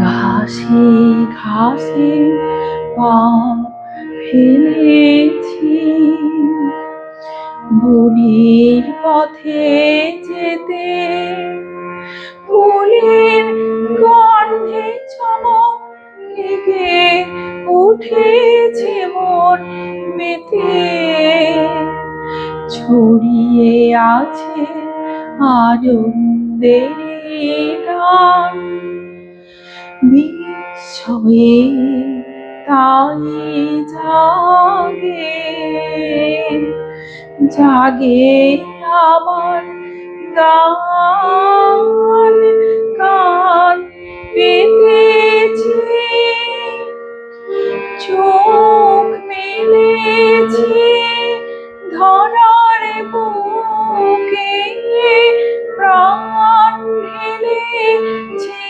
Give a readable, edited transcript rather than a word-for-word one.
ঘাসে ঘাসে পা ফেলেছি, বনের পথে যেতে ফুলের গন্ধে চমক লেগে উঠেছে মন মেতে, ছড়িয়ে আছে আনন্দের গান, বিস্ময়ে তাই জাগে জাগে আমার গান, কান পেতেছি, চোখ মেলেছি ধরার বুকে, প্রাণ ঢেলেছি।